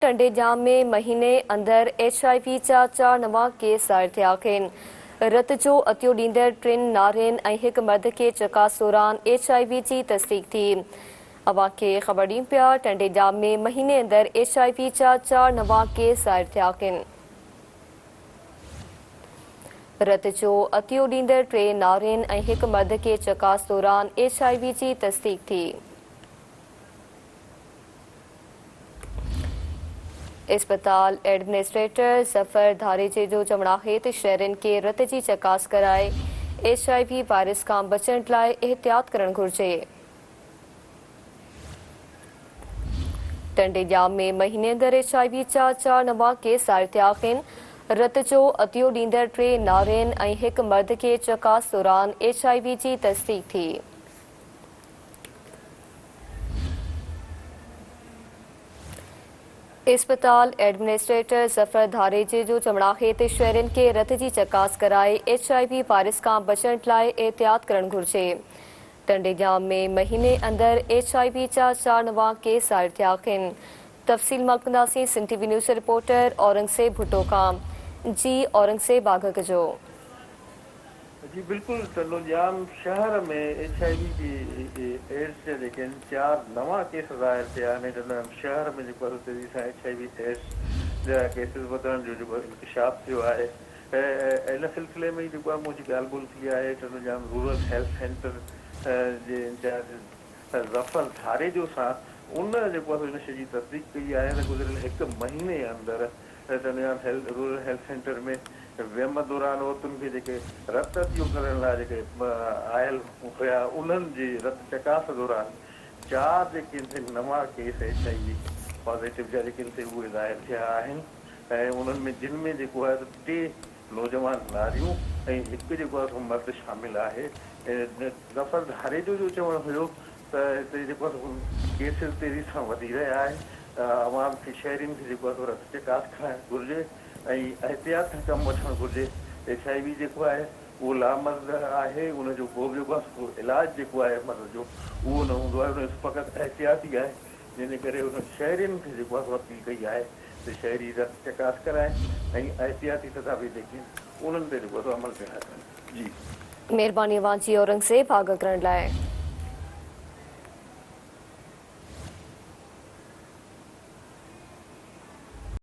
टंडेजाम में महीने अंदर HIV जा 4 नवा केस ज़ाहिर थिया आहिनि। रत जो अतियो ॾींदड़ 3 नारियुनि ऐं हिकु मर्द खे चकास दौरान HIV जी तस्दीक थी। अवां खे ख़बर ॾियूं पिया टंडेजाम में महीने अंदर HIV जा 4 नवा केस ज़ाहिर थिया आहिनि। रत जो अतियो ॾींदड़ 3 नारियुनि ऐं हिकु मर्द खे चकास दौरान HIV जी तस्दीक थी। अस्पताल एडमिनिस्ट्रेटर ज़फ़र धारेजे जो चवणु आहे त शहरनि खे रत जी चकास कराए HIV वायरस खां बचण लाइ एहतियात करणु घुर्जे। टंडेजाम में महीने अंदर HIV जा 4 नवा केस ज़ाहिर थिया आहिनि। रत जो अतियो ॾींदड़ 3 नारियुनि ऐं हिकु मर्द खे चकास दौरान HIV जी तस्दीक थी। अस्पताल एडमिनिस्ट्रेटर ज़फ़र धारेजे जो चवणु आहे त शहरनि खे रत जी चकास कराए HIV वायरस खां बचण लाइ एहतियात करणु घुर्जे। टंडेजाम में महीने अंदर HIV जा 4 नवा केस ज़ाहिर थिया आहिनि। तफ़सील मलकंदासीं Sindh TV news reporter Aurangzeb Bhutto Khan. जी औरंगज़ेब आगाह कजो। जी बिल्कुल टंडेजाम शहर में HIV की एड्स जे जेके 4 नवा केस ज़ाहिर थिया आहिनि। टंडेजाम शहर में जेको तेज़ी सां HIV एड्स जा केसिस वधण जो जेको इंकशाफ थियो आहे। इन सिलसिले में जेको आहे मुंहिंजी ॻाल्हि ॿोल थी आहे टंडेजाम रूरल हेल्थ सेंटर जे इंचार्ज ज़फ़र धारेजो सां उन जेको आहे इन शइ जी तस्दीक कई आहे त गुज़िरियल 1 महीने अंदरि टंडेजाम रूरल हेल्थ सेंटर में वियम दौरान औरतुनि खे जेके रत अतियो करण लाइ जेके आयल हुया उन्हनि जी रत चकास दौरान 4 जेके नवा केस HIV पॉज़िटिव जा जेके उहे ज़ाहिर थिया आहिनि ऐं उन्हनि में जिन में जेको आहे 3 नौजवान नारियूं ऐं हिकु जेको आहे मर्द शामिल आहे। ज़फ़र धारेजो जो चवणु हुयो त हिते जेको आहे केसिस तेज़ी सां वधी रहिया आहिनि। अवाम खे शहरियुनि खे जेको आहे रत चकास कराइणु घुरिजे ऐं एहतियात सां कमु वठणु घुरिजे। HIV जेको आहे उहो लामर्द आहे, उनजो को बि जेको आहे इलाजु जेको आहे मर्द जो उहो न हूंदो आहे, उन फ़क़ति एहतियाती आहे। जंहिंजे करे उन शहरियुनि खे जेको आहे अपील कई आहे त शहरी रत चकास कराए ऐं एहतियाती तदाबीर जेके उन्हनि ते जेको आहे अमल पिया कनि। जी महिरबानी अवां जी औरंगज़ेब आगाह करण लाइ।